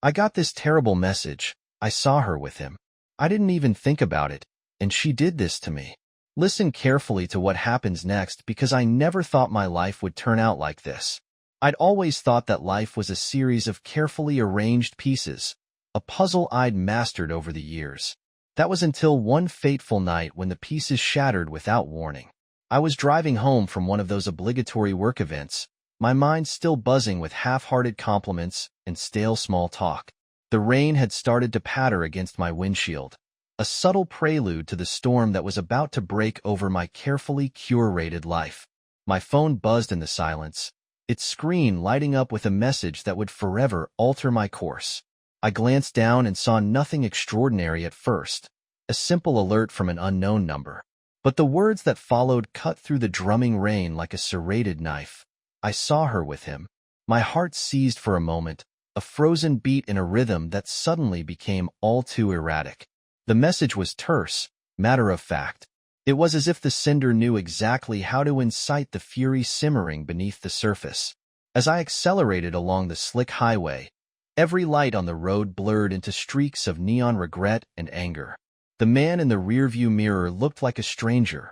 I got this terrible message. I saw her with him. I didn't even think about it, and she did this to me. Listen carefully to what happens next because I never thought my life would turn out like this. I'd always thought that life was a series of carefully arranged pieces, a puzzle I'd mastered over the years. That was until one fateful night when the pieces shattered without warning. I was driving home from one of those obligatory work events, my mind still buzzing with half-hearted compliments and stale small talk. The rain had started to patter against my windshield, a subtle prelude to the storm that was about to break over my carefully curated life. My phone buzzed in the silence, its screen lighting up with a message that would forever alter my course. I glanced down and saw nothing extraordinary at first, a simple alert from an unknown number. But the words that followed cut through the drumming rain like a serrated knife. I saw her with him. My heart seized for a moment, a frozen beat in a rhythm that suddenly became all too erratic. The message was terse, matter-of-fact. It was as if the sender knew exactly how to incite the fury simmering beneath the surface. As I accelerated along the slick highway, every light on the road blurred into streaks of neon regret and anger. The man in the rearview mirror looked like a stranger,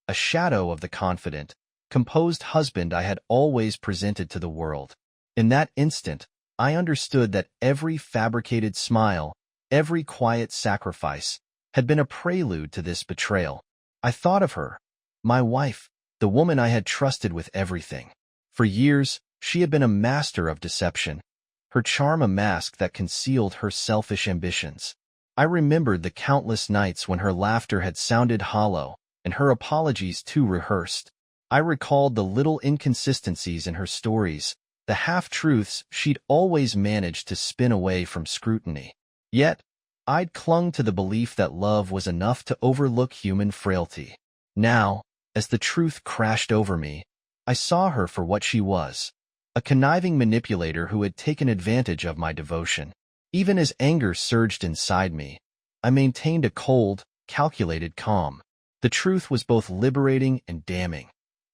a shadow of the confident, composed husband I had always presented to the world. In that instant, I understood that every fabricated smile, every quiet sacrifice, had been a prelude to this betrayal. I thought of her, my wife, the woman I had trusted with everything. For years, she had been a master of deception, her charm a mask that concealed her selfish ambitions. I remembered the countless nights when her laughter had sounded hollow and her apologies too rehearsed. I recalled the little inconsistencies in her stories, the half-truths she'd always managed to spin away from scrutiny. Yet, I'd clung to the belief that love was enough to overlook human frailty. Now, as the truth crashed over me, I saw her for what she was, a conniving manipulator who had taken advantage of my devotion. Even as anger surged inside me, I maintained a cold, calculated calm. The truth was both liberating and damning,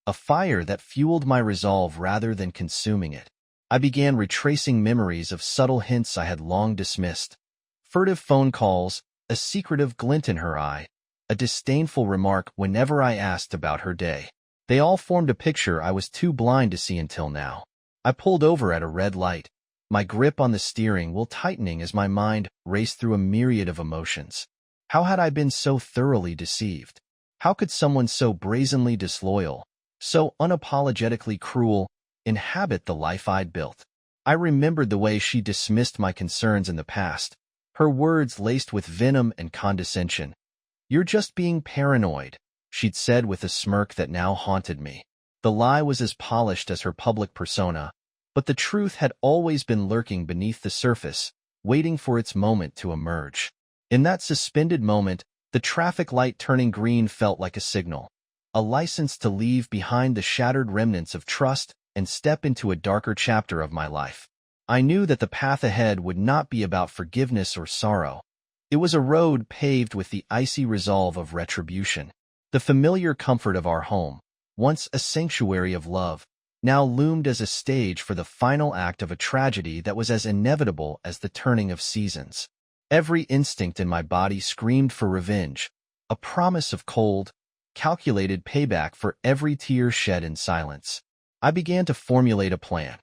a fire that fueled my resolve rather than consuming it. I began retracing memories of subtle hints I had long dismissed. Furtive phone calls, a secretive glint in her eye, a disdainful remark whenever I asked about her day. They all formed a picture I was too blind to see until now. I pulled over at a red light, my grip on the steering wheel tightening as my mind raced through a myriad of emotions. How had I been so thoroughly deceived? How could someone so brazenly disloyal, so unapologetically cruel, inhabit the life I'd built? I remembered the way she dismissed my concerns in the past, her words laced with venom and condescension. "You're just being paranoid," she'd said with a smirk that now haunted me. The lie was as polished as her public persona, but the truth had always been lurking beneath the surface, waiting for its moment to emerge. In that suspended moment, the traffic light turning green felt like a signal, a license to leave behind the shattered remnants of trust and step into a darker chapter of my life. I knew that the path ahead would not be about forgiveness or sorrow. It was a road paved with the icy resolve of retribution. The familiar comfort of our home, once a sanctuary of love, now loomed as a stage for the final act of a tragedy that was as inevitable as the turning of seasons. Every instinct in my body screamed for revenge, a promise of cold, calculated payback for every tear shed in silence. I began to formulate a plan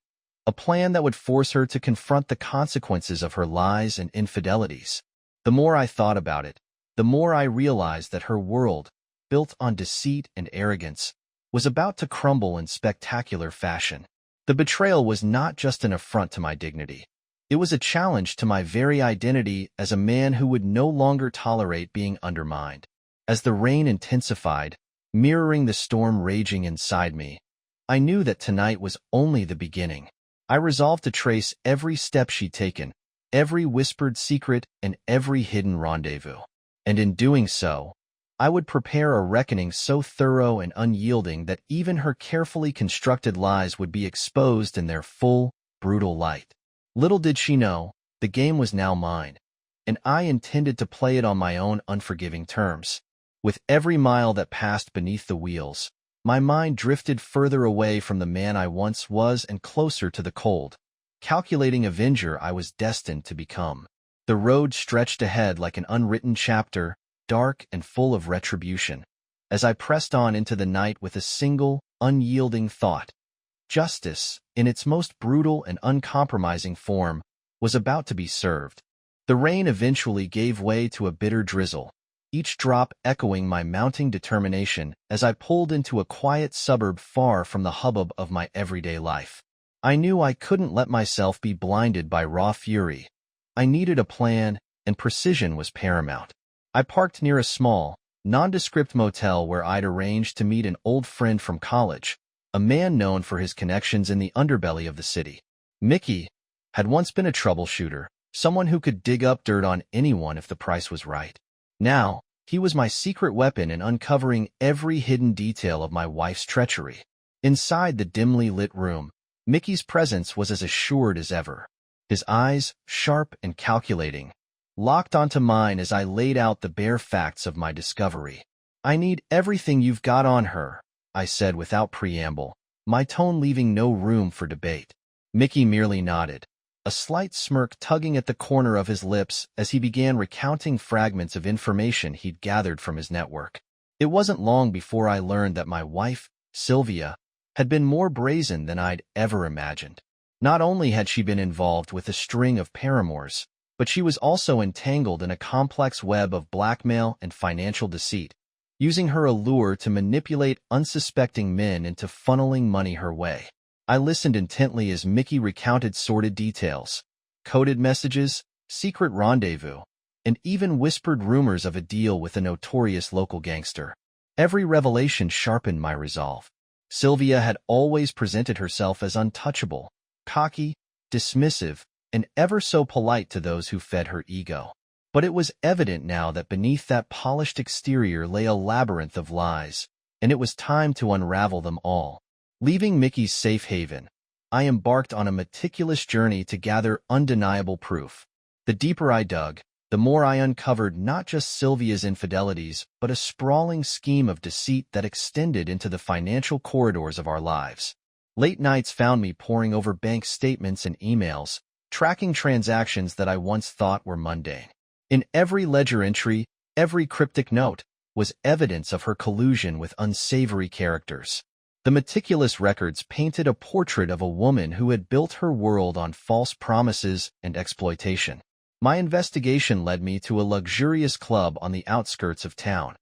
that would force her to confront the consequences of her lies and infidelities. The more I thought about it, the more I realized that her world, built on deceit and arrogance, was about to crumble in spectacular fashion. The betrayal was not just an affront to my dignity. It was a challenge to my very identity as a man who would no longer tolerate being undermined. As the rain intensified, mirroring the storm raging inside me, I knew that tonight was only the beginning. I resolved to trace every step she'd taken, every whispered secret and every hidden rendezvous. And in doing so, I would prepare a reckoning so thorough and unyielding that even her carefully constructed lies would be exposed in their full, brutal light. Little did she know, the game was now mine, and I intended to play it on my own unforgiving terms. With every mile that passed beneath the wheels, my mind drifted further away from the man I once was and closer to the cold, calculating avenger I was destined to become. The road stretched ahead like an unwritten chapter, dark and full of retribution. As I pressed on into the night with a single, unyielding thought, justice, in its most brutal and uncompromising form, was about to be served. The rain eventually gave way to a bitter drizzle, each drop echoing my mounting determination as I pulled into a quiet suburb far from the hubbub of my everyday life. I knew I couldn't let myself be blinded by raw fury. I needed a plan, and precision was paramount. I parked near a small, nondescript motel where I'd arranged to meet an old friend from college, a man known for his connections in the underbelly of the city. Mickey had once been a troubleshooter, someone who could dig up dirt on anyone if the price was right. Now, he was my secret weapon in uncovering every hidden detail of my wife's treachery. Inside the dimly lit room, Mickey's presence was as assured as ever. His eyes, sharp and calculating, locked onto mine as I laid out the bare facts of my discovery. "I need everything you've got on her," I said without preamble, my tone leaving no room for debate. Mickey merely nodded, a slight smirk tugging at the corner of his lips as he began recounting fragments of information he'd gathered from his network. It wasn't long before I learned that my wife, Sylvia, had been more brazen than I'd ever imagined. Not only had she been involved with a string of paramours, but she was also entangled in a complex web of blackmail and financial deceit, using her allure to manipulate unsuspecting men into funneling money her way. I listened intently as Mickey recounted sordid details, coded messages, secret rendezvous, and even whispered rumors of a deal with a notorious local gangster. Every revelation sharpened my resolve. Sylvia had always presented herself as untouchable, cocky, dismissive, and ever so polite to those who fed her ego. But it was evident now that beneath that polished exterior lay a labyrinth of lies, and it was time to unravel them all. Leaving Mickey's safe haven, I embarked on a meticulous journey to gather undeniable proof. The deeper I dug, the more I uncovered not just Sylvia's infidelities, but a sprawling scheme of deceit that extended into the financial corridors of our lives. Late nights found me poring over bank statements and emails, tracking transactions that I once thought were mundane. In every ledger entry, every cryptic note, was evidence of her collusion with unsavory characters. The meticulous records painted a portrait of a woman who had built her world on false promises and exploitation. My investigation led me to a luxurious club on the outskirts of town,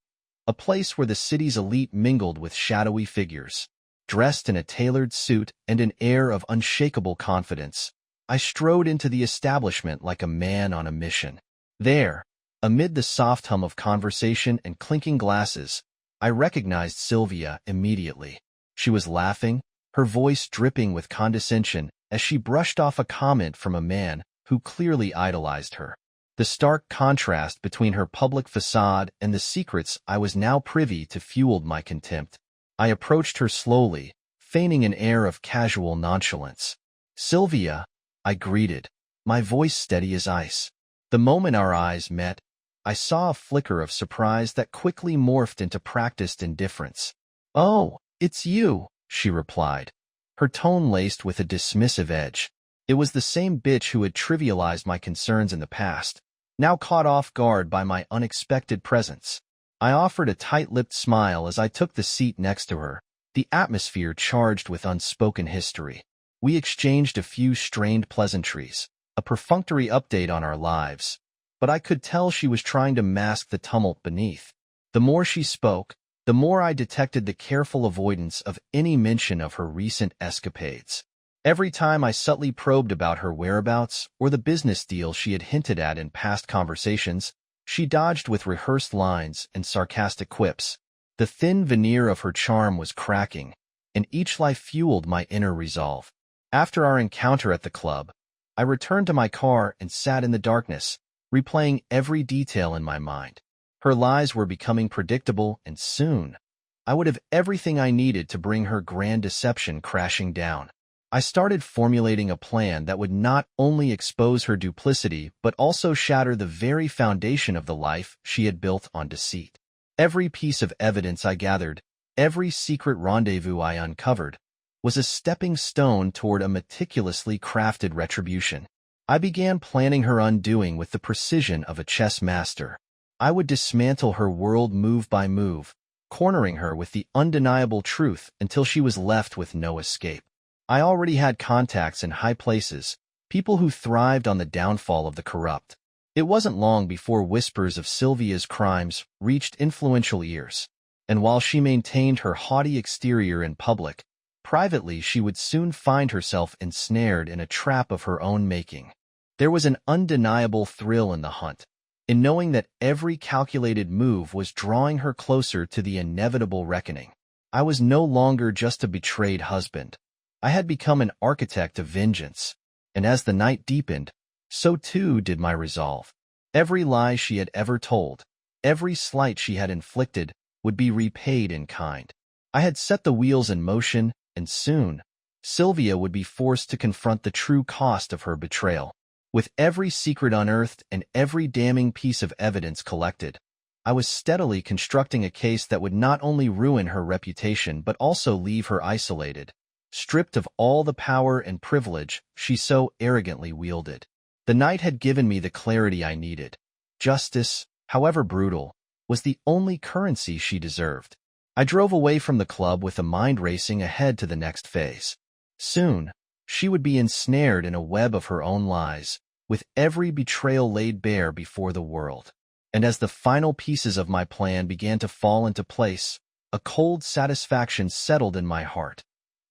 a place where the city's elite mingled with shadowy figures. Dressed in a tailored suit and an air of unshakable confidence, I strode into the establishment like a man on a mission. There, amid the soft hum of conversation and clinking glasses, I recognized Sylvia immediately. She was laughing, her voice dripping with condescension as she brushed off a comment from a man who clearly idolized her. The stark contrast between her public facade and the secrets I was now privy to fueled my contempt. I approached her slowly, feigning an air of casual nonchalance. "Sylvia," I greeted, my voice steady as ice. The moment our eyes met, I saw a flicker of surprise that quickly morphed into practiced indifference. "Oh, it's you," she replied, her tone laced with a dismissive edge. It was the same bitch who had trivialized my concerns in the past, now caught off guard by my unexpected presence. I offered a tight-lipped smile as I took the seat next to her, the atmosphere charged with unspoken history. We exchanged a few strained pleasantries, a perfunctory update on our lives, but I could tell she was trying to mask the tumult beneath. The more she spoke, the more I detected the careful avoidance of any mention of her recent escapades. Every time I subtly probed about her whereabouts or the business deal she had hinted at in past conversations, she dodged with rehearsed lines and sarcastic quips. The thin veneer of her charm was cracking, and each life fueled my inner resolve. After our encounter at the club, I returned to my car and sat in the darkness, replaying every detail in my mind. Her lies were becoming predictable, and soon, I would have everything I needed to bring her grand deception crashing down. I started formulating a plan that would not only expose her duplicity but also shatter the very foundation of the life she had built on deceit. Every piece of evidence I gathered, every secret rendezvous I uncovered, was a stepping stone toward a meticulously crafted retribution. I began planning her undoing with the precision of a chess master. I would dismantle her world move by move, cornering her with the undeniable truth until she was left with no escape. I already had contacts in high places, people who thrived on the downfall of the corrupt. It wasn't long before whispers of Sylvia's crimes reached influential ears, and while she maintained her haughty exterior in public, privately she would soon find herself ensnared in a trap of her own making. There was an undeniable thrill in the hunt, in knowing that every calculated move was drawing her closer to the inevitable reckoning. I was no longer just a betrayed husband. I had become an architect of vengeance, and as the night deepened, so too did my resolve. Every lie she had ever told, every slight she had inflicted, would be repaid in kind. I had set the wheels in motion, and soon, Sylvia would be forced to confront the true cost of her betrayal. With every secret unearthed and every damning piece of evidence collected, I was steadily constructing a case that would not only ruin her reputation but also leave her isolated, stripped of all the power and privilege she so arrogantly wielded. The night had given me the clarity I needed. Justice, however brutal, was the only currency she deserved. I drove away from the club with a mind racing ahead to the next phase. Soon, she would be ensnared in a web of her own lies, with every betrayal laid bare before the world. And as the final pieces of my plan began to fall into place, a cold satisfaction settled in my heart.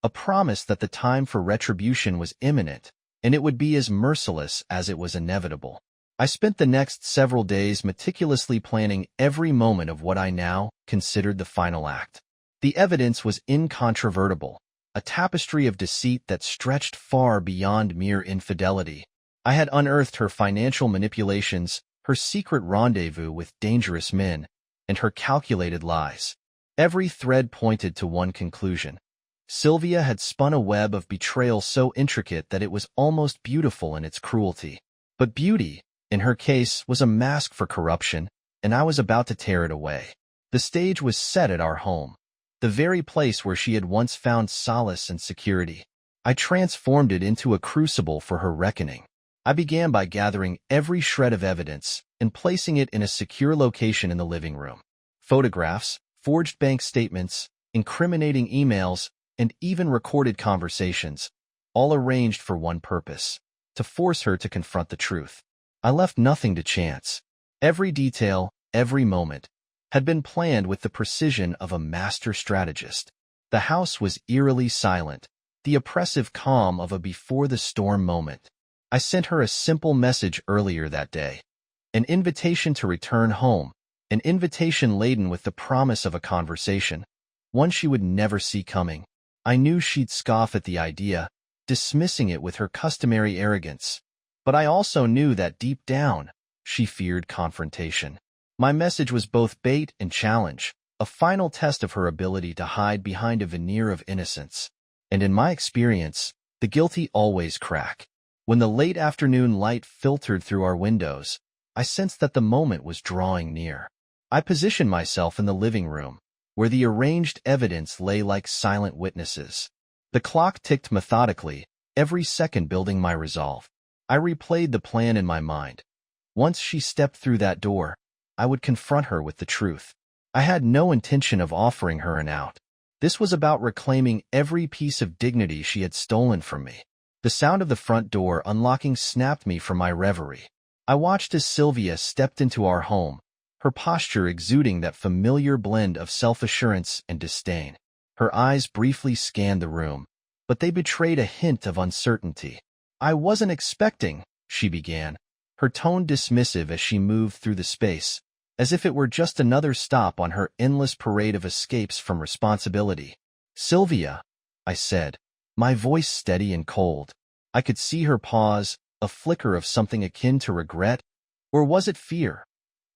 A promise that the time for retribution was imminent, and it would be as merciless as it was inevitable. I spent the next several days meticulously planning every moment of what I now considered the final act. The evidence was incontrovertible, a tapestry of deceit that stretched far beyond mere infidelity. I had unearthed her financial manipulations, her secret rendezvous with dangerous men, and her calculated lies. Every thread pointed to one conclusion. Sylvia had spun a web of betrayal so intricate that it was almost beautiful in its cruelty. But beauty, in her case, was a mask for corruption, and I was about to tear it away. The stage was set at our home, the very place where she had once found solace and security. I transformed it into a crucible for her reckoning. I began by gathering every shred of evidence and placing it in a secure location in the living room. Photographs, forged bank statements, incriminating emails, and even recorded conversations, all arranged for one purpose: to force her to confront the truth. I left nothing to chance. Every detail, every moment, had been planned with the precision of a master strategist. The house was eerily silent, the oppressive calm of a before-the-storm moment. I sent her a simple message earlier that day, an invitation to return home, an invitation laden with the promise of a conversation, one she would never see coming. I knew she'd scoff at the idea, dismissing it with her customary arrogance, but I also knew that deep down, she feared confrontation. My message was both bait and challenge, a final test of her ability to hide behind a veneer of innocence. And in my experience, the guilty always crack. When the late afternoon light filtered through our windows, I sensed that the moment was drawing near. I positioned myself in the living room, where the arranged evidence lay like silent witnesses. The clock ticked methodically, every second building my resolve. I replayed the plan in my mind. Once she stepped through that door, I would confront her with the truth. I had no intention of offering her an out. This was about reclaiming every piece of dignity she had stolen from me. The sound of the front door unlocking snapped me from my reverie. I watched as Sylvia stepped into our home, her posture exuding that familiar blend of self-assurance and disdain. Her eyes briefly scanned the room, but they betrayed a hint of uncertainty. "I wasn't expecting," she began, her tone dismissive as she moved through the space, as if it were just another stop on her endless parade of escapes from responsibility. "Sylvia," I said, my voice steady and cold. I could see her pause, a flicker of something akin to regret, or was it fear,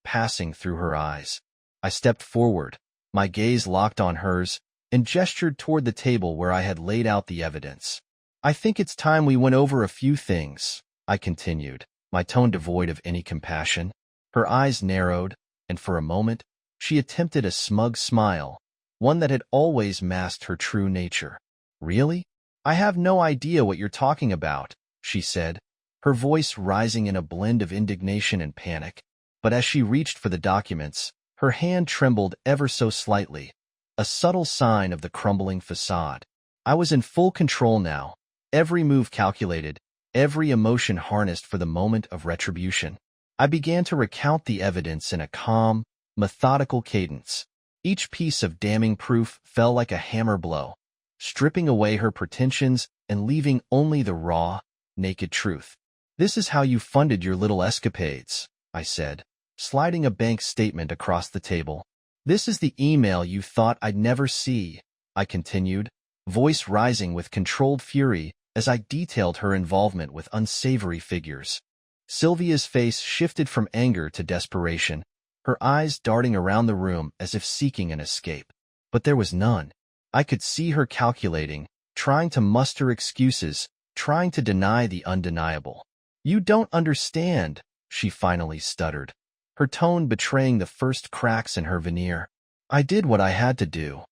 passing through her eyes. I stepped forward, my gaze locked on hers, and gestured toward the table where I had laid out the evidence. "I think it's time we went over a few things," I continued, my tone devoid of any compassion. Her eyes narrowed, and for a moment, she attempted a smug smile, one that had always masked her true nature. Really? I have no idea what you're talking about, she said, her voice rising in a blend of indignation and panic. But as she reached for the documents, her hand trembled ever so slightly, a subtle sign of the crumbling facade. I was in full control now, every move calculated, every emotion harnessed for the moment of retribution. I began to recount the evidence in a calm, methodical cadence. Each piece of damning proof fell like a hammer blow, stripping away her pretensions and leaving only the raw, naked truth. "This is how you funded your little escapades," I said, sliding a bank statement across the table. "This is the email you thought I'd never see," I continued, voice rising with controlled fury as I detailed her involvement with unsavory figures. Sylvia's face shifted from anger to desperation, her eyes darting around the room as if seeking an escape. But there was none. I could see her calculating, trying to muster excuses, trying to deny the undeniable. "You don't understand," she finally stuttered, her tone betraying the first cracks in her veneer. "I did what I had to do."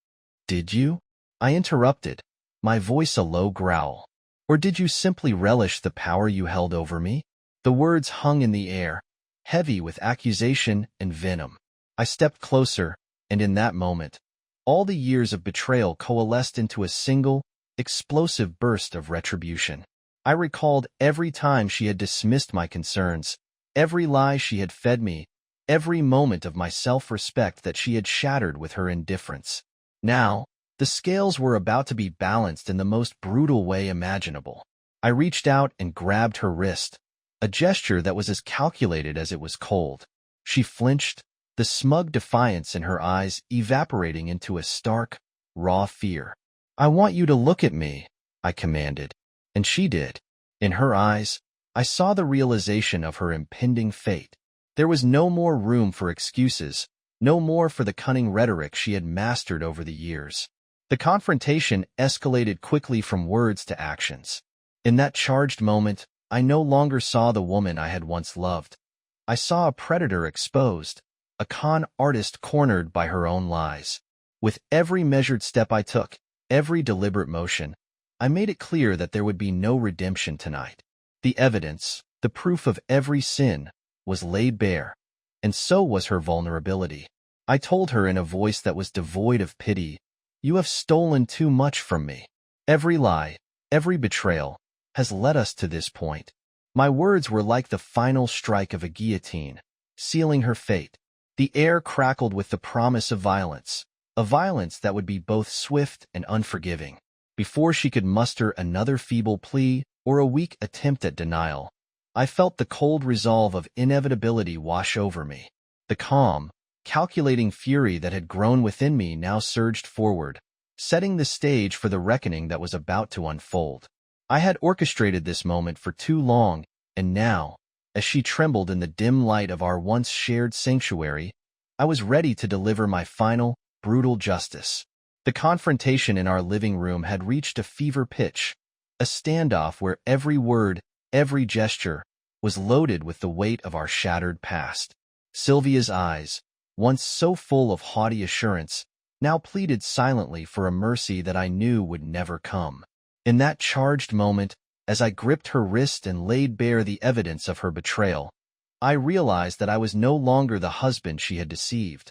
"Did you?" I interrupted, my voice a low growl. "Or did you simply relish the power you held over me?" The words hung in the air, heavy with accusation and venom. I stepped closer, and in that moment, all the years of betrayal coalesced into a single, explosive burst of retribution. I recalled every time she had dismissed my concerns, every lie she had fed me, every moment of my self-respect that she had shattered with her indifference. Now, the scales were about to be balanced in the most brutal way imaginable. I reached out and grabbed her wrist, a gesture that was as calculated as it was cold. She flinched, the smug defiance in her eyes evaporating into a stark, raw fear. "I want you to look at me," I commanded, and she did. In her eyes, I saw the realization of her impending fate. There was no more room for excuses, no more for the cunning rhetoric she had mastered over the years. The confrontation escalated quickly from words to actions. In that charged moment, I no longer saw the woman I had once loved. I saw a predator exposed, a con artist cornered by her own lies. With every measured step I took, every deliberate motion, I made it clear that there would be no redemption tonight. The evidence, the proof of every sin, was laid bare, and so was her vulnerability. I told her in a voice that was devoid of pity, "You have stolen too much from me. Every lie, every betrayal, has led us to this point." My words were like the final strike of a guillotine, sealing her fate. The air crackled with the promise of violence, a violence that would be both swift and unforgiving. Before she could muster another feeble plea or a weak attempt at denial, I felt the cold resolve of inevitability wash over me. The calm, calculating fury that had grown within me now surged forward, setting the stage for the reckoning that was about to unfold. I had orchestrated this moment for too long, and now, as she trembled in the dim light of our once shared sanctuary, I was ready to deliver my final, brutal justice. The confrontation in our living room had reached a fever pitch, a standoff where every word, every gesture, was loaded with the weight of our shattered past. Sylvia's eyes, once so full of haughty assurance, now pleaded silently for a mercy that I knew would never come. In that charged moment, as I gripped her wrist and laid bare the evidence of her betrayal, I realized that I was no longer the husband she had deceived.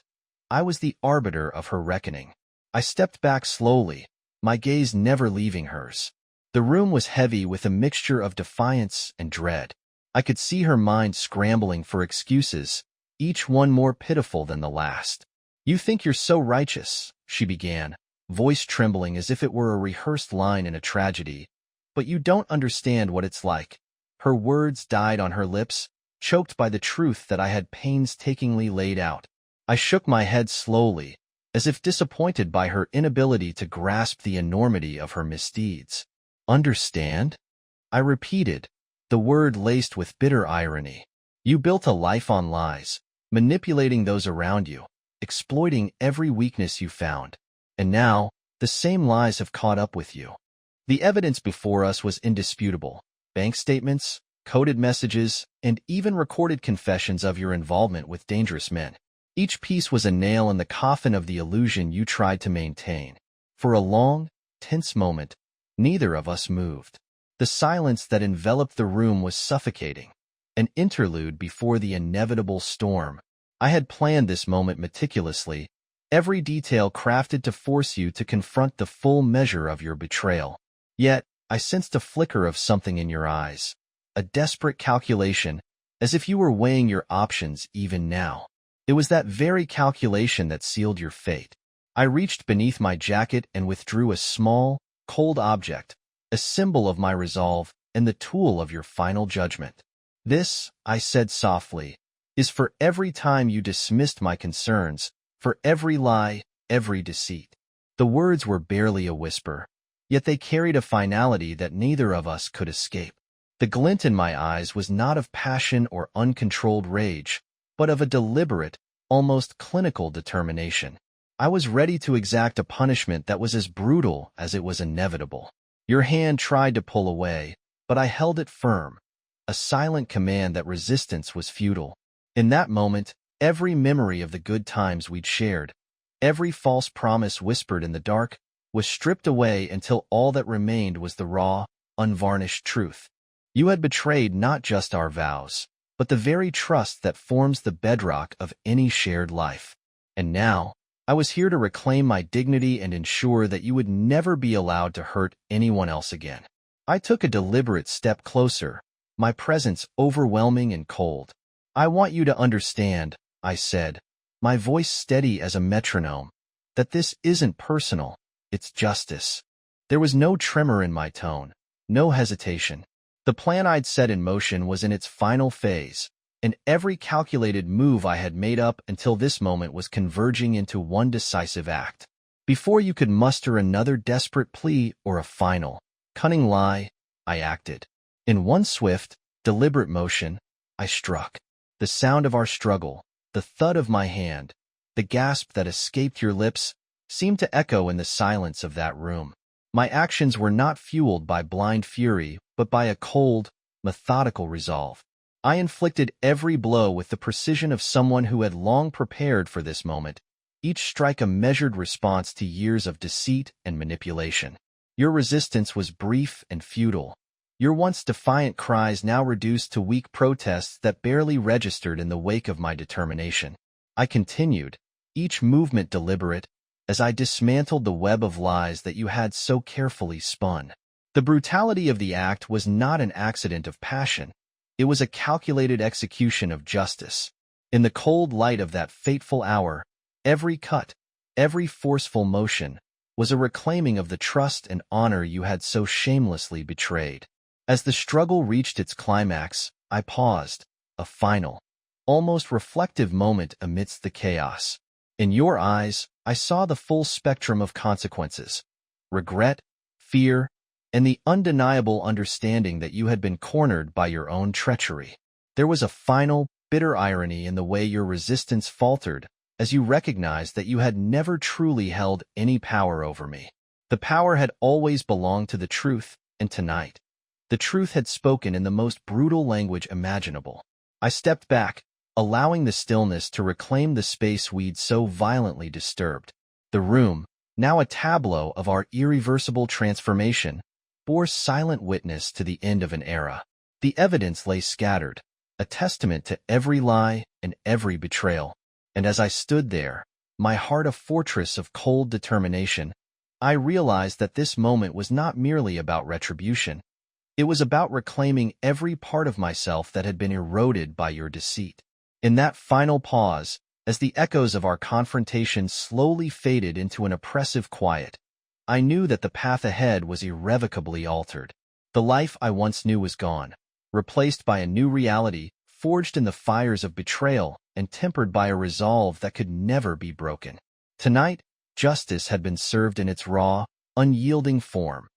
I was the arbiter of her reckoning. I stepped back slowly, my gaze never leaving hers. The room was heavy with a mixture of defiance and dread. I could see her mind scrambling for excuses, each one more pitiful than the last. "You think you're so righteous," she began, voice trembling as if it were a rehearsed line in a tragedy. "But you don't understand what it's like." Her words died on her lips, choked by the truth that I had painstakingly laid out. I shook my head slowly, as if disappointed by her inability to grasp the enormity of her misdeeds. "Understand?" I repeated, the word laced with bitter irony. "You built a life on lies, manipulating those around you, exploiting every weakness you found. And now, the same lies have caught up with you." The evidence before us was indisputable. Bank statements, coded messages, and even recorded confessions of your involvement with dangerous men. Each piece was a nail in the coffin of the illusion you tried to maintain. For a long, tense moment, Neither of us moved. The silence that enveloped the room was suffocating, an interlude before the inevitable storm. I had planned this moment meticulously, every detail crafted to force you to confront the full measure of your betrayal. Yet, I sensed a flicker of something in your eyes, a desperate calculation, as if you were weighing your options even now. It was that very calculation that sealed your fate. I reached beneath my jacket and withdrew a small, cold object, a symbol of my resolve and the tool of your final judgment. This, I said softly, is for every time you dismissed my concerns, for every lie, every deceit. The words were barely a whisper, yet they carried a finality that neither of us could escape. The glint in my eyes was not of passion or uncontrolled rage, but of a deliberate, almost clinical determination. I was ready to exact a punishment that was as brutal as it was inevitable. Your hand tried to pull away, but I held it firm, a silent command that resistance was futile. In that moment, every memory of the good times we'd shared, every false promise whispered in the dark, was stripped away until all that remained was the raw, unvarnished truth. You had betrayed not just our vows, but the very trust that forms the bedrock of any shared life. And now, I was here to reclaim my dignity and ensure that you would never be allowed to hurt anyone else again. I took a deliberate step closer, my presence overwhelming and cold. I want you to understand, I said, my voice steady as a metronome, that this isn't personal, it's justice. There was no tremor in my tone, no hesitation. The plan I'd set in motion was in its final phase, and every calculated move I had made up until this moment was converging into one decisive act. Before you could muster another desperate plea or a final, cunning lie, I acted. In one swift, deliberate motion, I struck. The sound of our struggle, the thud of my hand, the gasp that escaped your lips, seemed to echo in the silence of that room. My actions were not fueled by blind fury, but by a cold, methodical resolve. I inflicted every blow with the precision of someone who had long prepared for this moment, each strike a measured response to years of deceit and manipulation. Your resistance was brief and futile, your once defiant cries now reduced to weak protests that barely registered in the wake of my determination. I continued, each movement deliberate, as I dismantled the web of lies that you had so carefully spun. The brutality of the act was not an accident of passion. It was a calculated execution of justice. In the cold light of that fateful hour, every cut, every forceful motion, was a reclaiming of the trust and honor you had so shamelessly betrayed. As the struggle reached its climax, I paused, a final, almost reflective moment amidst the chaos. In your eyes, I saw the full spectrum of consequences: regret, fear, and the undeniable understanding that you had been cornered by your own treachery. There was a final, bitter irony in the way your resistance faltered as you recognized that you had never truly held any power over me. The power had always belonged to the truth, and tonight, the truth had spoken in the most brutal language imaginable. I stepped back, allowing the stillness to reclaim the space we'd so violently disturbed. The room, now a tableau of our irreversible transformation, bore silent witness to the end of an era. The evidence lay scattered, a testament to every lie and every betrayal. And as I stood there, my heart a fortress of cold determination, I realized that this moment was not merely about retribution. It was about reclaiming every part of myself that had been eroded by your deceit. In that final pause, as the echoes of our confrontation slowly faded into an oppressive quiet, I knew that the path ahead was irrevocably altered. The life I once knew was gone, replaced by a new reality, forged in the fires of betrayal and tempered by a resolve that could never be broken. Tonight, justice had been served in its raw, unyielding form,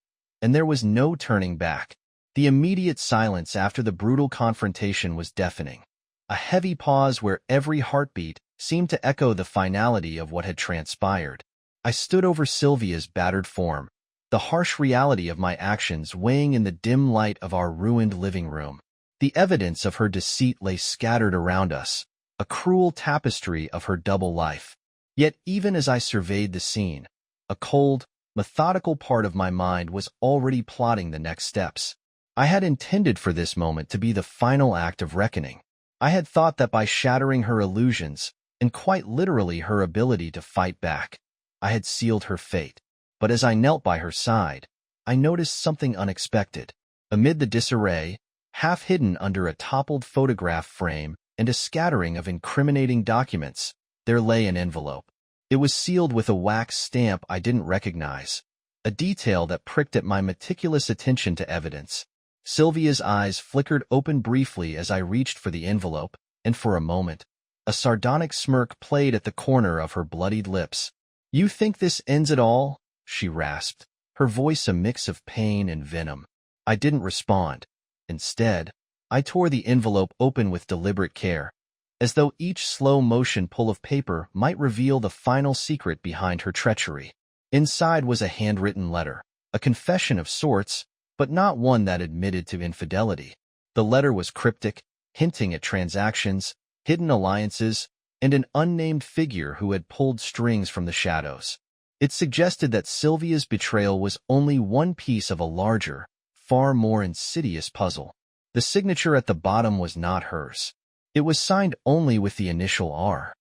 and there was no turning back. The immediate silence after the brutal confrontation was deafening, a heavy pause where every heartbeat seemed to echo the finality of what had transpired. I stood over Sylvia's battered form, the harsh reality of my actions weighing in the dim light of our ruined living room. The evidence of her deceit lay scattered around us, a cruel tapestry of her double life. Yet even as I surveyed the scene, a cold, methodical part of my mind was already plotting the next steps. I had intended for this moment to be the final act of reckoning. I had thought that by shattering her illusions, and quite literally her ability to fight back, I had sealed her fate. But as I knelt by her side, I noticed something unexpected. Amid the disarray, half hidden under a toppled photograph frame and a scattering of incriminating documents, there lay an envelope. It was sealed with a wax stamp I didn't recognize, a detail that pricked at my meticulous attention to evidence. Sylvia's eyes flickered open briefly as I reached for the envelope, and for a moment, a sardonic smirk played at the corner of her bloodied lips. "You think this ends it all?" she rasped, her voice a mix of pain and venom. I didn't respond. Instead, I tore the envelope open with deliberate care, as though each slow-motion pull of paper might reveal the final secret behind her treachery. Inside was a handwritten letter, a confession of sorts, but not one that admitted to infidelity. The letter was cryptic, hinting at transactions, hidden alliances, and an unnamed figure who had pulled strings from the shadows. It suggested that Sylvia's betrayal was only one piece of a larger, far more insidious puzzle. The signature at the bottom was not hers. It was signed only with the initial R.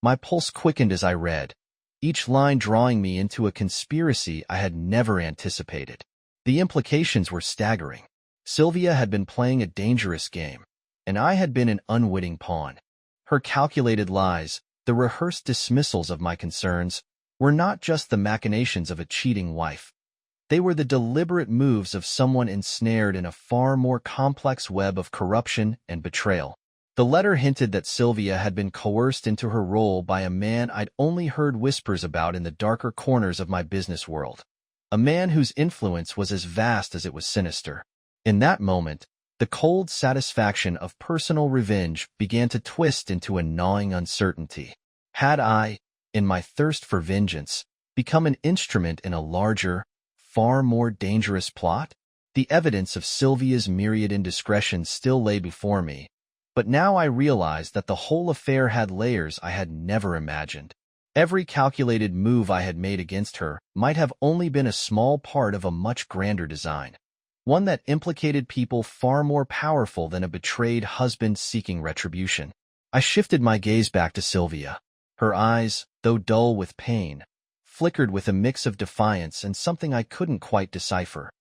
My pulse quickened as I read, each line drawing me into a conspiracy I had never anticipated. The implications were staggering. Sylvia had been playing a dangerous game, and I had been an unwitting pawn. Her calculated lies, the rehearsed dismissals of my concerns, were not just the machinations of a cheating wife. They were the deliberate moves of someone ensnared in a far more complex web of corruption and betrayal. The letter hinted that Sylvia had been coerced into her role by a man I'd only heard whispers about in the darker corners of my business world. A man whose influence was as vast as it was sinister. In that moment, the cold satisfaction of personal revenge began to twist into a gnawing uncertainty. Had I, in my thirst for vengeance, become an instrument in a larger, far more dangerous plot? The evidence of Sylvia's myriad indiscretions still lay before me, but now I realized that the whole affair had layers I had never imagined. Every calculated move I had made against her might have only been a small part of a much grander design, one that implicated people far more powerful than a betrayed husband seeking retribution. I shifted my gaze back to Sylvia. Her eyes, though dull with pain, flickered with a mix of defiance and something I couldn't quite decipher.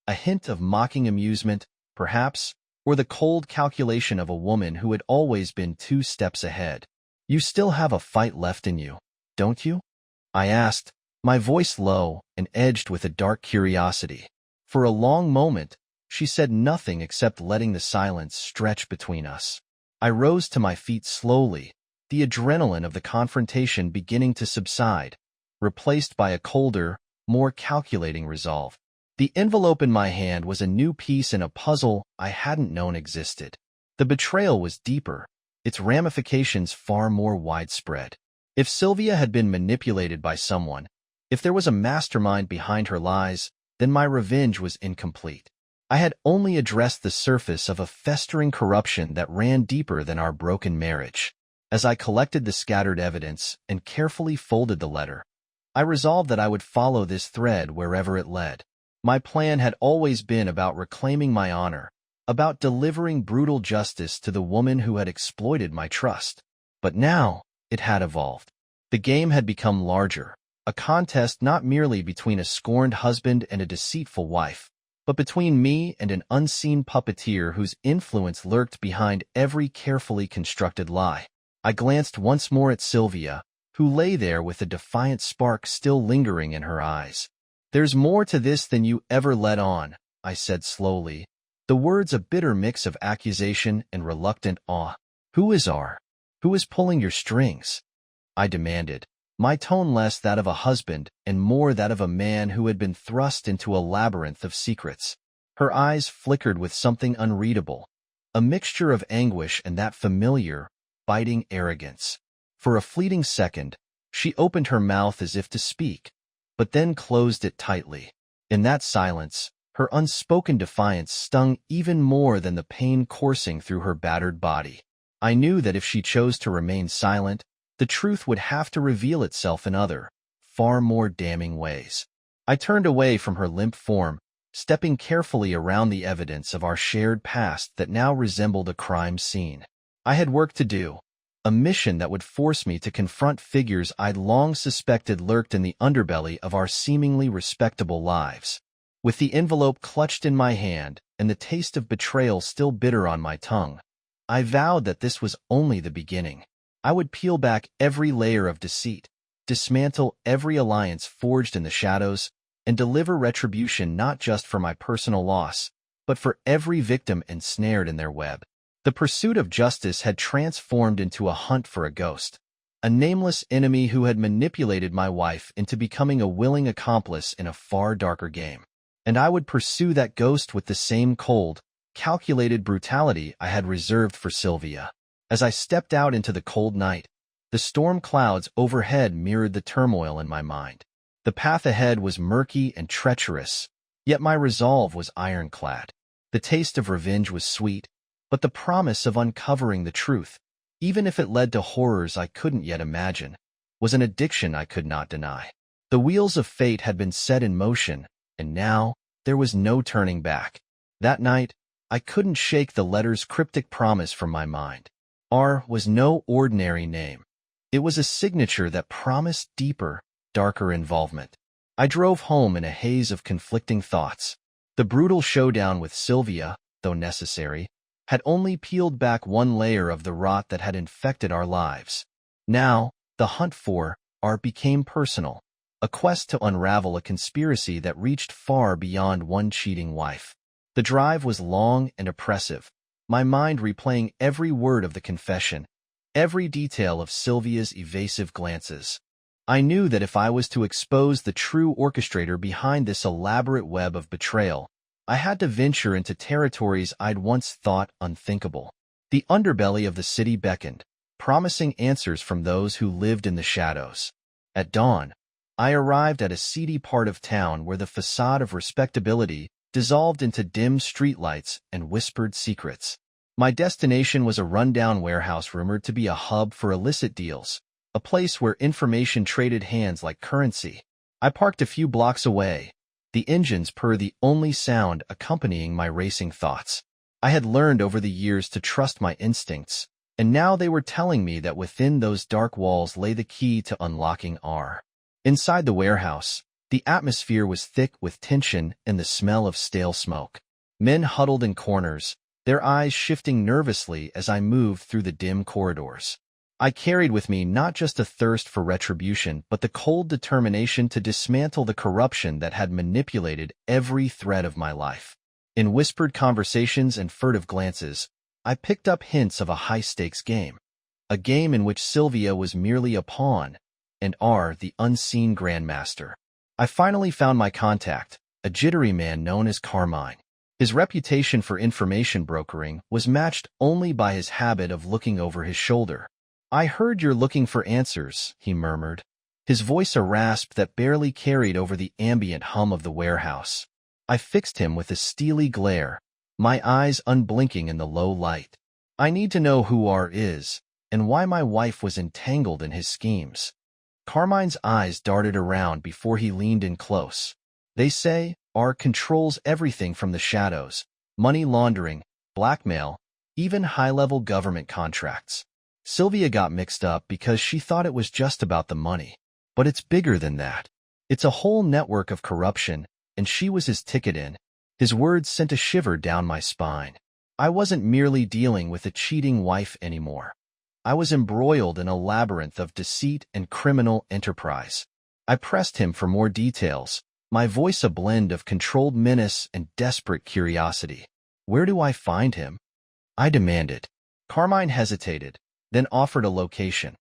A hint of mocking amusement, perhaps, or the cold calculation of a woman who had always been 2 steps ahead. "You still have a fight left in you, don't you?" I asked, my voice low and edged with a dark curiosity. For a long moment, she said nothing except letting the silence stretch between us. I rose to my feet slowly, the adrenaline of the confrontation beginning to subside, replaced by a colder, more calculating resolve. The envelope in my hand was a new piece in a puzzle I hadn't known existed. The betrayal was deeper, its ramifications far more widespread. If Sylvia had been manipulated by someone, if there was a mastermind behind her lies, then my revenge was incomplete. I had only addressed the surface of a festering corruption that ran deeper than our broken marriage. As I collected the scattered evidence and carefully folded the letter, I resolved that I would follow this thread wherever it led. My plan had always been about reclaiming my honor, about delivering brutal justice to the woman who had exploited my trust. But now, it had evolved. The game had become larger, a contest not merely between a scorned husband and a deceitful wife, but between me and an unseen puppeteer whose influence lurked behind every carefully constructed lie. I glanced once more at Sylvia, who lay there with a defiant spark still lingering in her eyes. "There's more to this than you ever let on," I said slowly, the words a bitter mix of accusation and reluctant awe. "Who is R? Who is pulling your strings?" I demanded, my tone less that of a husband and more that of a man who had been thrust into a labyrinth of secrets. Her eyes flickered with something unreadable, a mixture of anguish and that familiar, biting arrogance. For a fleeting second, she opened her mouth as if to speak, but then closed it tightly. In that silence, her unspoken defiance stung even more than the pain coursing through her battered body. I knew that if she chose to remain silent, the truth would have to reveal itself in other, far more damning ways. I turned away from her limp form, stepping carefully around the evidence of our shared past that now resembled a crime scene. I had work to do, a mission that would force me to confront figures I'd long suspected lurked in the underbelly of our seemingly respectable lives. With the envelope clutched in my hand and the taste of betrayal still bitter on my tongue, I vowed that this was only the beginning. I would peel back every layer of deceit, dismantle every alliance forged in the shadows, and deliver retribution not just for my personal loss, but for every victim ensnared in their web. The pursuit of justice had transformed into a hunt for a ghost, a nameless enemy who had manipulated my wife into becoming a willing accomplice in a far darker game. And I would pursue that ghost with the same cold, calculated brutality I had reserved for Sylvia. As I stepped out into the cold night, the storm clouds overhead mirrored the turmoil in my mind. The path ahead was murky and treacherous, yet my resolve was ironclad. The taste of revenge was sweet, but the promise of uncovering the truth, even if it led to horrors I couldn't yet imagine, was an addiction I could not deny. The wheels of fate had been set in motion, and now there was no turning back. That night, I couldn't shake the letter's cryptic promise from my mind. R was no ordinary name. It was a signature that promised deeper, darker involvement. I drove home in a haze of conflicting thoughts. The brutal showdown with Sylvia, though necessary, had only peeled back one layer of the rot that had infected our lives. Now, the hunt for R became personal, a quest to unravel a conspiracy that reached far beyond one cheating wife. The drive was long and oppressive, my mind replaying every word of the confession, every detail of Sylvia's evasive glances. I knew that if I was to expose the true orchestrator behind this elaborate web of betrayal, I had to venture into territories I'd once thought unthinkable. The underbelly of the city beckoned, promising answers from those who lived in the shadows. At dawn, I arrived at a seedy part of town where the facade of respectability dissolved into dim streetlights and whispered secrets. My destination was a rundown warehouse rumored to be a hub for illicit deals, a place where information traded hands like currency. I parked a few blocks away, the engines purr the only sound accompanying my racing thoughts. I had learned over the years to trust my instincts, and now they were telling me that within those dark walls lay the key to unlocking R. Inside the warehouse, the atmosphere was thick with tension and the smell of stale smoke. Men huddled in corners, their eyes shifting nervously as I moved through the dim corridors. I carried with me not just a thirst for retribution, but the cold determination to dismantle the corruption that had manipulated every thread of my life. In whispered conversations and furtive glances, I picked up hints of a high-stakes game, a game in which Sylvia was merely a pawn, and R the unseen grandmaster. I finally found my contact, a jittery man known as Carmine. His reputation for information brokering was matched only by his habit of looking over his shoulder. "I heard you're looking for answers," he murmured, his voice a rasp that barely carried over the ambient hum of the warehouse. I fixed him with a steely glare, my eyes unblinking in the low light. "I need to know who R is, and why my wife was entangled in his schemes." Carmine's eyes darted around before he leaned in close. "They say R controls everything from the shadows, money laundering, blackmail, even high-level government contracts. Sylvia got mixed up because she thought it was just about the money. But it's bigger than that. It's a whole network of corruption, and she was his ticket in." His words sent a shiver down my spine. I wasn't merely dealing with a cheating wife anymore. I was embroiled in a labyrinth of deceit and criminal enterprise. I pressed him for more details, my voice a blend of controlled menace and desperate curiosity. "Where do I find him?" I demanded. Carmine hesitated, then offered a location,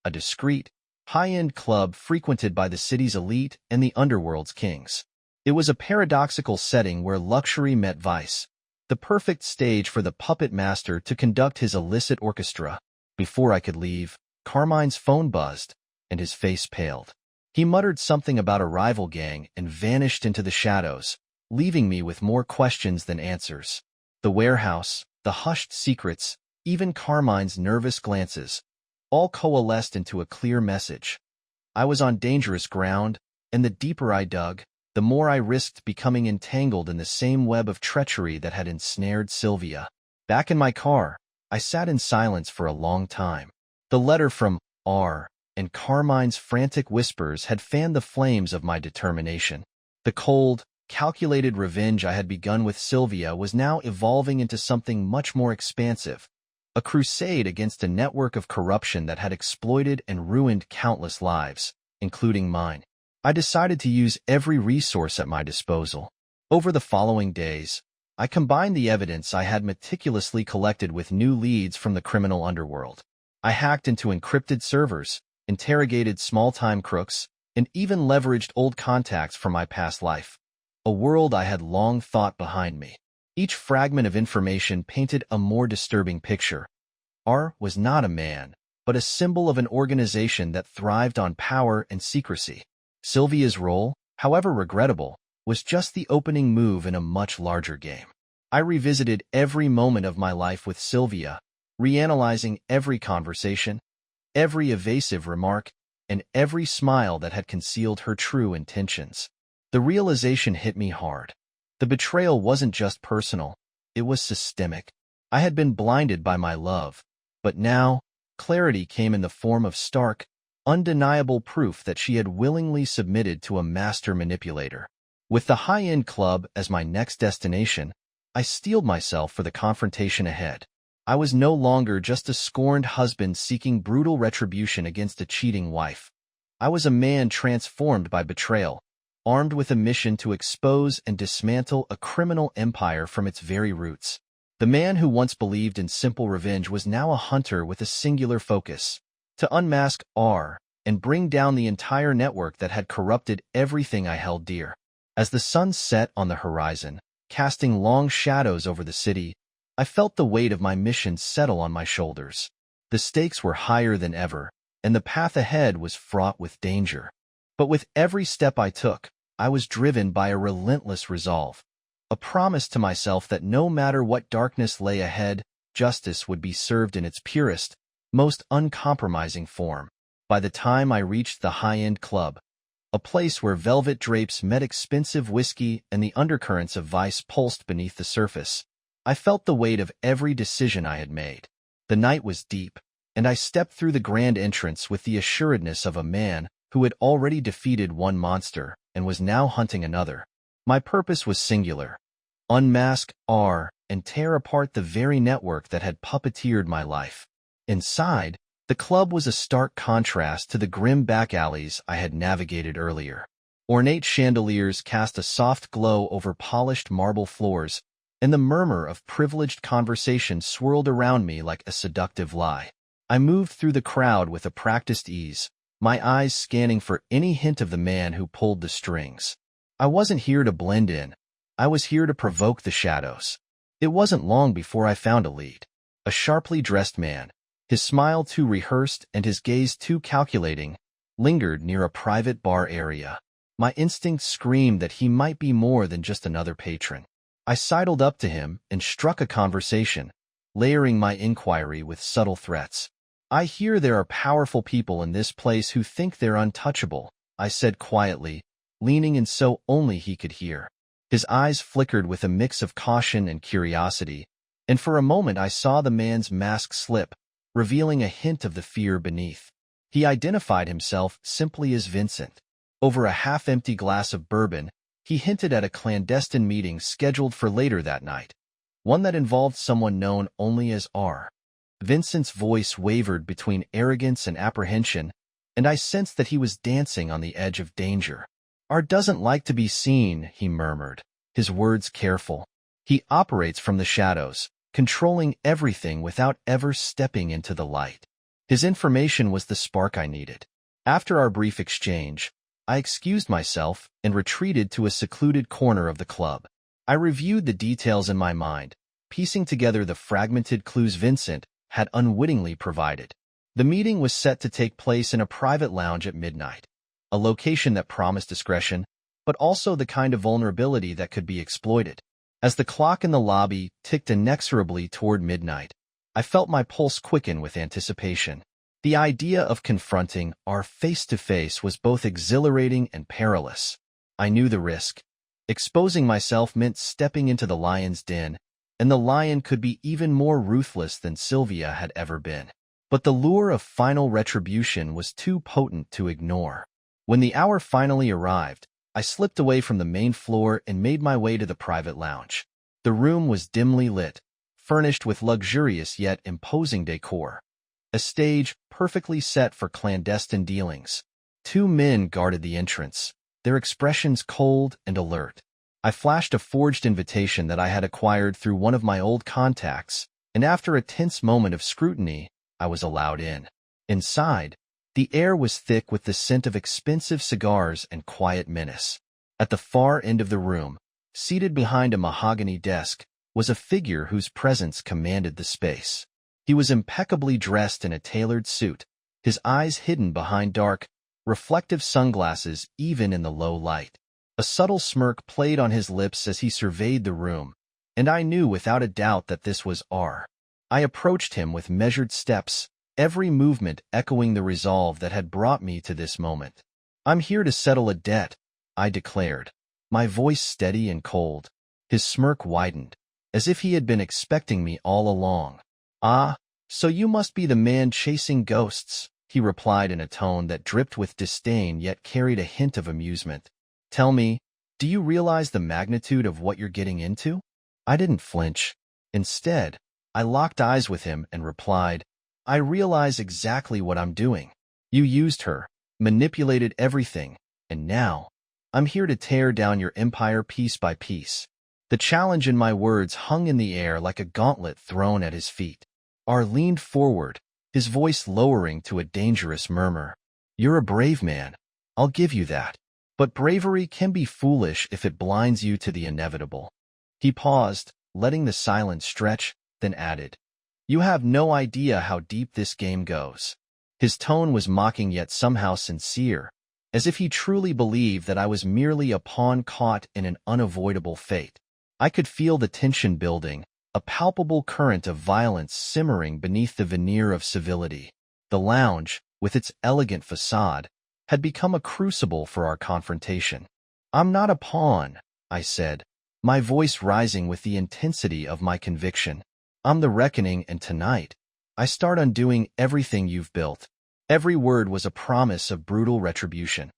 a discreet, high-end club frequented by the city's elite and the underworld's kings. It was a paradoxical setting where luxury met vice, the perfect stage for the puppet master to conduct his illicit orchestra. Before I could leave, Carmine's phone buzzed, and his face paled. He muttered something about a rival gang and vanished into the shadows, leaving me with more questions than answers. The warehouse, the hushed secrets, even Carmine's nervous glances, all coalesced into a clear message. I was on dangerous ground, and the deeper I dug, the more I risked becoming entangled in the same web of treachery that had ensnared Sylvia. Back in my car, I sat in silence for a long time. The letter from R and Carmine's frantic whispers had fanned the flames of my determination. The cold, calculated revenge I had begun with Sylvia was now evolving into something much more expansive, a crusade against a network of corruption that had exploited and ruined countless lives, including mine. I decided to use every resource at my disposal. Over the following days, I combined the evidence I had meticulously collected with new leads from the criminal underworld. I hacked into encrypted servers, interrogated small-time crooks, and even leveraged old contacts from my past life, a world I had long thought behind me. Each fragment of information painted a more disturbing picture. R was not a man, but a symbol of an organization that thrived on power and secrecy. Sylvia's role, however regrettable, was just the opening move in a much larger game. I revisited every moment of my life with Sylvia, reanalyzing every conversation, every evasive remark, and every smile that had concealed her true intentions. The realization hit me hard. The betrayal wasn't just personal, it was systemic. I had been blinded by my love, but now, clarity came in the form of stark, undeniable proof that she had willingly submitted to a master manipulator. With the high-end club as my next destination, I steeled myself for the confrontation ahead. I was no longer just a scorned husband seeking brutal retribution against a cheating wife. I was a man transformed by betrayal, armed with a mission to expose and dismantle a criminal empire from its very roots. The man who once believed in simple revenge was now a hunter with a singular focus: to unmask R and bring down the entire network that had corrupted everything I held dear. As the sun set on the horizon, casting long shadows over the city, I felt the weight of my mission settle on my shoulders. The stakes were higher than ever, and the path ahead was fraught with danger. But with every step I took, I was driven by a relentless resolve, a promise to myself that no matter what darkness lay ahead, justice would be served in its purest, most uncompromising form. By the time I reached the high-end club, a place where velvet drapes met expensive whiskey and the undercurrents of vice pulsed beneath the surface, I felt the weight of every decision I had made. The night was deep, and I stepped through the grand entrance with the assuredness of a man who had already defeated one monster and was now hunting another. My purpose was singular: unmask R and tear apart the very network that had puppeteered my life. Inside, the club was a stark contrast to the grim back alleys I had navigated earlier. Ornate chandeliers cast a soft glow over polished marble floors, and the murmur of privileged conversation swirled around me like a seductive lie. I moved through the crowd with a practiced ease, my eyes scanning for any hint of the man who pulled the strings. I wasn't here to blend in. I was here to provoke the shadows. It wasn't long before I found a lead. A sharply dressed man, his smile too rehearsed and his gaze too calculating, lingered near a private bar area. My instincts screamed that he might be more than just another patron. I sidled up to him and struck a conversation, layering my inquiry with subtle threats. "I hear there are powerful people in this place who think they're untouchable," I said quietly, leaning in so only he could hear. His eyes flickered with a mix of caution and curiosity, and for a moment I saw the man's mask slip, revealing a hint of the fear beneath. He identified himself simply as Vincent. Over a half-empty glass of bourbon, he hinted at a clandestine meeting scheduled for later that night, one that involved someone known only as R. Vincent's voice wavered between arrogance and apprehension, and I sensed that he was dancing on the edge of danger. "R doesn't like to be seen," he murmured, his words careful. "He operates from the shadows, controlling everything without ever stepping into the light." His information was the spark I needed. After our brief exchange, I excused myself and retreated to a secluded corner of the club. I reviewed the details in my mind, piecing together the fragmented clues Vincent had unwittingly provided. The meeting was set to take place in a private lounge at midnight, a location that promised discretion, but also the kind of vulnerability that could be exploited. As the clock in the lobby ticked inexorably toward midnight, I felt my pulse quicken with anticipation. The idea of confronting R face-to-face was both exhilarating and perilous. I knew the risk. Exposing myself meant stepping into the lion's den, and the lion could be even more ruthless than Sylvia had ever been. But the lure of final retribution was too potent to ignore. When the hour finally arrived, I slipped away from the main floor and made my way to the private lounge. The room was dimly lit, furnished with luxurious yet imposing decor. A stage perfectly set for clandestine dealings. 2 men guarded the entrance, their expressions cold and alert. I flashed a forged invitation that I had acquired through one of my old contacts, and after a tense moment of scrutiny, I was allowed in. Inside, the air was thick with the scent of expensive cigars and quiet menace. At the far end of the room, seated behind a mahogany desk, was a figure whose presence commanded the space. He was impeccably dressed in a tailored suit, his eyes hidden behind dark, reflective sunglasses even in the low light. A subtle smirk played on his lips as he surveyed the room, and I knew without a doubt that this was R. I approached him with measured steps, every movement echoing the resolve that had brought me to this moment. "I'm here to settle a debt," I declared, my voice steady and cold. His smirk widened, as if he had been expecting me all along. "Ah, so you must be the man chasing ghosts," he replied in a tone that dripped with disdain yet carried a hint of amusement. "Tell me, do you realize the magnitude of what you're getting into?" I didn't flinch. Instead, I locked eyes with him and replied, "I realize exactly what I'm doing. You used her, manipulated everything, and now, I'm here to tear down your empire piece by piece." The challenge in my words hung in the air like a gauntlet thrown at his feet. R leaned forward, his voice lowering to a dangerous murmur. "You're a brave man. I'll give you that. But bravery can be foolish if it blinds you to the inevitable." He paused, letting the silence stretch, then added, "You have no idea how deep this game goes." His tone was mocking yet somehow sincere, as if he truly believed that I was merely a pawn caught in an unavoidable fate. I could feel the tension building, a palpable current of violence simmering beneath the veneer of civility. The lounge, with its elegant facade, had become a crucible for our confrontation. "I'm not a pawn," I said, my voice rising with the intensity of my conviction. "I'm the reckoning, and tonight, I start undoing everything you've built." Every word was a promise of brutal retribution.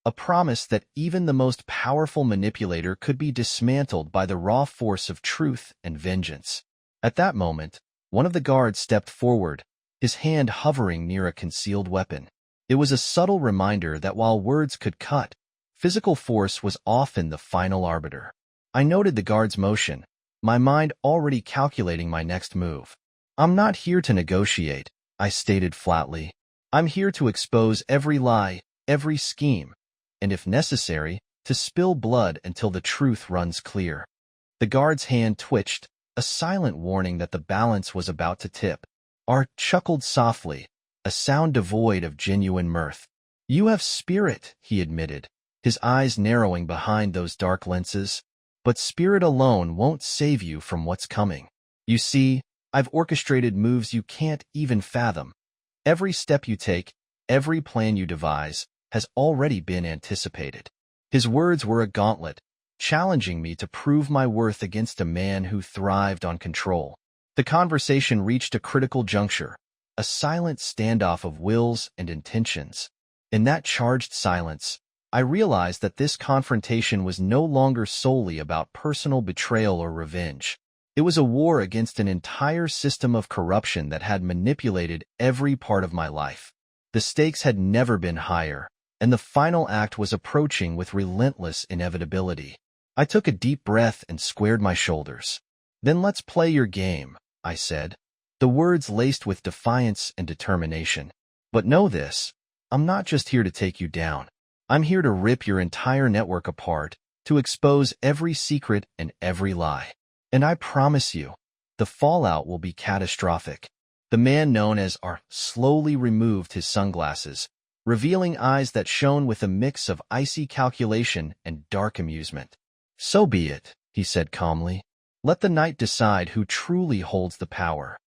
A promise that even the most powerful manipulator could be dismantled by the raw force of truth and vengeance. At that moment, one of the guards stepped forward, his hand hovering near a concealed weapon. It was a subtle reminder that while words could cut, physical force was often the final arbiter. I noted the guard's motion, my mind already calculating my next move. "I'm not here to negotiate," I stated flatly. "I'm here to expose every lie, every scheme, and if necessary, to spill blood until the truth runs clear." The guard's hand twitched, a silent warning that the balance was about to tip. Art chuckled softly, a sound devoid of genuine mirth. "You have spirit," he admitted, his eyes narrowing behind those dark lenses. "But spirit alone won't save you from what's coming. You see, I've orchestrated moves you can't even fathom. Every step you take, every plan you devise, has already been anticipated." His words were a gauntlet, challenging me to prove my worth against a man who thrived on control. The conversation reached a critical juncture, a silent standoff of wills and intentions. In that charged silence, I realized that this confrontation was no longer solely about personal betrayal or revenge. It was a war against an entire system of corruption that had manipulated every part of my life. The stakes had never been higher, and the final act was approaching with relentless inevitability. I took a deep breath and squared my shoulders. "Then let's play your game," I said, the words laced with defiance and determination. "But know this, I'm not just here to take you down. I'm here to rip your entire network apart, to expose every secret and every lie. And I promise you, the fallout will be catastrophic." The man known as R slowly removed his sunglasses, revealing eyes that shone with a mix of icy calculation and dark amusement. "So be it," he said calmly. "Let the night decide who truly holds the power."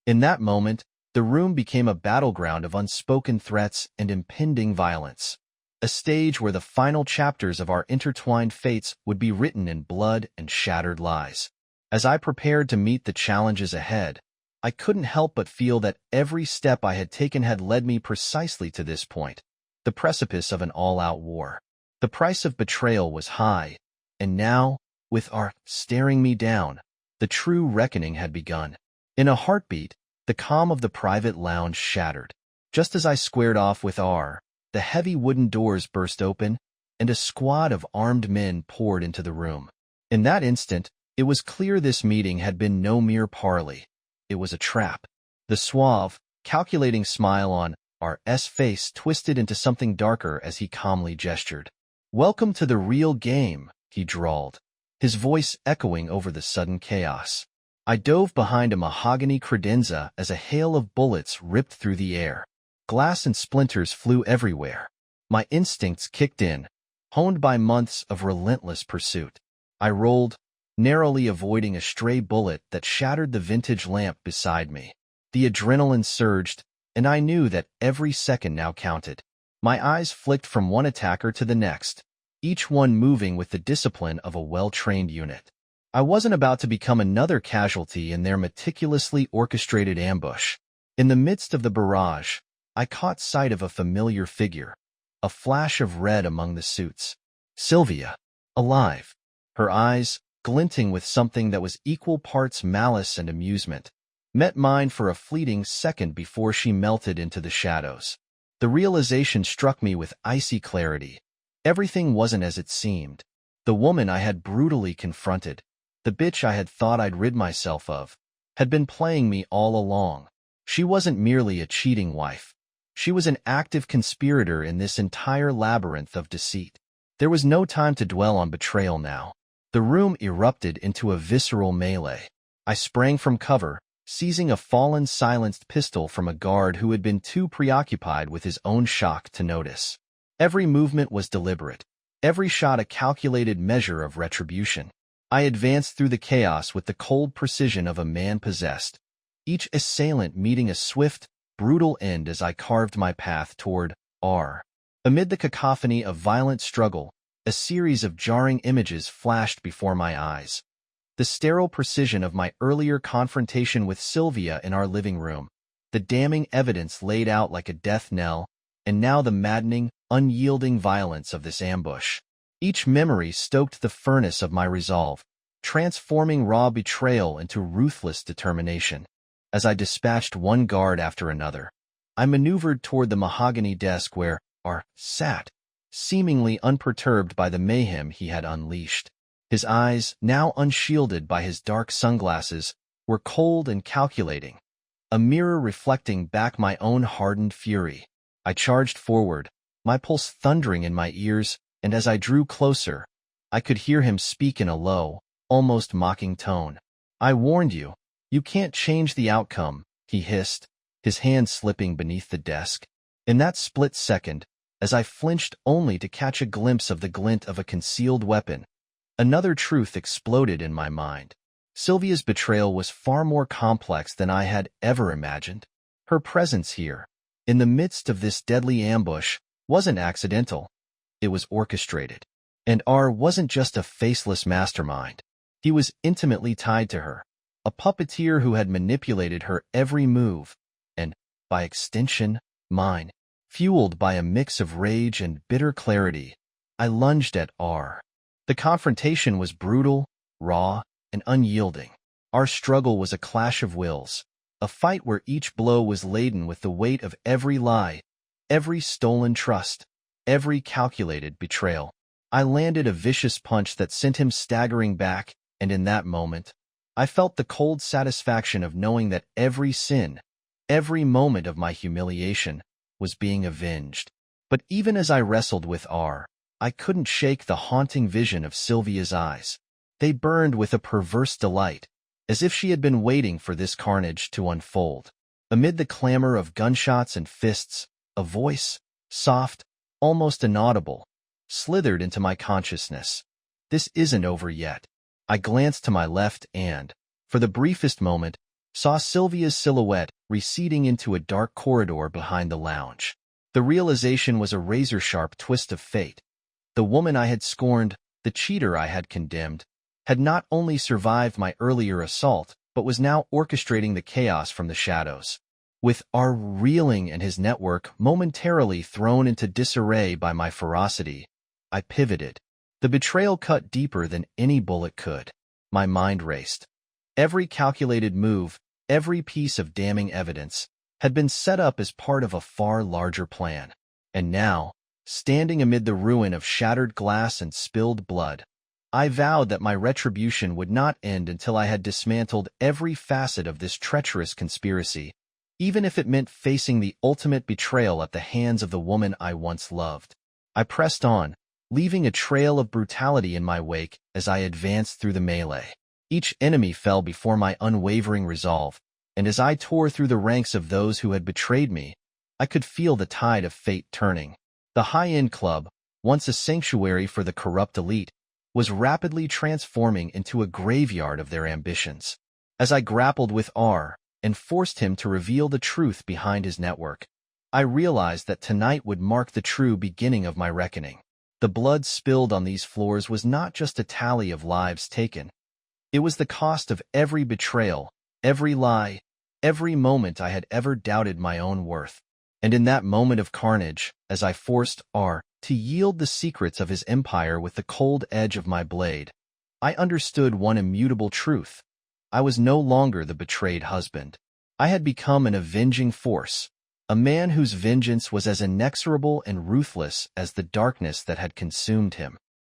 In that moment, the room became a battleground of unspoken threats and impending violence. a stage where the final chapters of our intertwined fates would be written in blood and shattered lies. As I prepared to meet the challenges ahead, I couldn't help but feel that every step I had taken had led me precisely to this point, the precipice of an all-out war. The price of betrayal was high, and now, with R staring me down, the true reckoning had begun. In a heartbeat, the calm of the private lounge shattered. Just as I squared off with R, the heavy wooden doors burst open, and a squad of armed men poured into the room. In that instant, it was clear this meeting had been no mere parley. It was a trap. The suave, calculating smile on R.'s face twisted into something darker as he calmly gestured. "Welcome to the real game," he drawled, his voice echoing over the sudden chaos. I dove behind a mahogany credenza as a hail of bullets ripped through the air. Glass and splinters flew everywhere. My instincts kicked in, honed by months of relentless pursuit. I rolled, narrowly avoiding a stray bullet that shattered the vintage lamp beside me. The adrenaline surged, and I knew that every second now counted. My eyes flicked from one attacker to the next, each one moving with the discipline of a well-trained unit. I wasn't about to become another casualty in their meticulously orchestrated ambush. In the midst of the barrage, I caught sight of a familiar figure, a flash of red among the suits. Sylvia, alive, her eyes, glinting with something that was equal parts malice and amusement, met mine for a fleeting second before she melted into the shadows. The realization struck me with icy clarity. Everything wasn't as it seemed. The woman I had brutally confronted, the bitch I had thought I'd rid myself of, had been playing me all along. She wasn't merely a cheating wife. She was an active conspirator in this entire labyrinth of deceit. There was no time to dwell on betrayal now. The room erupted into a visceral melee. I sprang from cover, seizing a fallen silenced pistol from a guard who had been too preoccupied with his own shock to notice. Every movement was deliberate, every shot a calculated measure of retribution. I advanced through the chaos with the cold precision of a man possessed, each assailant meeting a swift, brutal end as I carved my path toward R. Amid the cacophony of violent struggle, a series of jarring images flashed before my eyes. The sterile precision of my earlier confrontation with Sylvia in our living room, the damning evidence laid out like a death knell, and now the maddening, unyielding violence of this ambush. Each memory stoked the furnace of my resolve, transforming raw betrayal into ruthless determination. As I dispatched one guard after another, I maneuvered toward the mahogany desk where R sat, seemingly unperturbed by the mayhem he had unleashed. His eyes, now unshielded by his dark sunglasses, were cold and calculating, a mirror reflecting back my own hardened fury. I charged forward, my pulse thundering in my ears, and as I drew closer, I could hear him speak in a low, almost mocking tone. "I warned you. You can't change the outcome," he hissed, his hand slipping beneath the desk. In that split second, as I flinched only to catch a glimpse of the glint of a concealed weapon, another truth exploded in my mind. Sylvia's betrayal was far more complex than I had ever imagined. Her presence here, in the midst of this deadly ambush, wasn't accidental. It was orchestrated. And R wasn't just a faceless mastermind. He was intimately tied to her, a puppeteer who had manipulated her every move, and, by extension, mine. Fueled by a mix of rage and bitter clarity, I lunged at R. The confrontation was brutal, raw, and unyielding. Our struggle was a clash of wills, a fight where each blow was laden with the weight of every lie, every stolen trust, every calculated betrayal. I landed a vicious punch that sent him staggering back, and in that moment, I felt the cold satisfaction of knowing that every sin, every moment of my humiliation, was being avenged. But even as I wrestled with R, I couldn't shake the haunting vision of Sylvia's eyes. They burned with a perverse delight, as if she had been waiting for this carnage to unfold. Amid the clamor of gunshots and fists, a voice, soft, almost inaudible, slithered into my consciousness. "This isn't over yet." I glanced to my left and, for the briefest moment, saw Sylvia's silhouette receding into a dark corridor behind the lounge. The realization was a razor-sharp twist of fate. The woman I had scorned, the cheater I had condemned, had not only survived my earlier assault, but was now orchestrating the chaos from the shadows. With R reeling and his network momentarily thrown into disarray by my ferocity, I pivoted. The betrayal cut deeper than any bullet could. My mind raced. Every calculated move, every piece of damning evidence, had been set up as part of a far larger plan. And now, standing amid the ruin of shattered glass and spilled blood, I vowed that my retribution would not end until I had dismantled every facet of this treacherous conspiracy, even if it meant facing the ultimate betrayal at the hands of the woman I once loved. I pressed on, leaving a trail of brutality in my wake as I advanced through the melee. Each enemy fell before my unwavering resolve, and as I tore through the ranks of those who had betrayed me, I could feel the tide of fate turning. The high-end club, once a sanctuary for the corrupt elite, was rapidly transforming into a graveyard of their ambitions. As I grappled with R and forced him to reveal the truth behind his network, I realized that tonight would mark the true beginning of my reckoning. The blood spilled on these floors was not just a tally of lives taken. It was the cost of every betrayal, every lie, every moment I had ever doubted my own worth. And in that moment of carnage, as I forced R to yield the secrets of his empire with the cold edge of my blade, I understood one immutable truth. I was no longer the betrayed husband. I had become an avenging force, a man whose vengeance was as inexorable and ruthless as the darkness that had consumed him.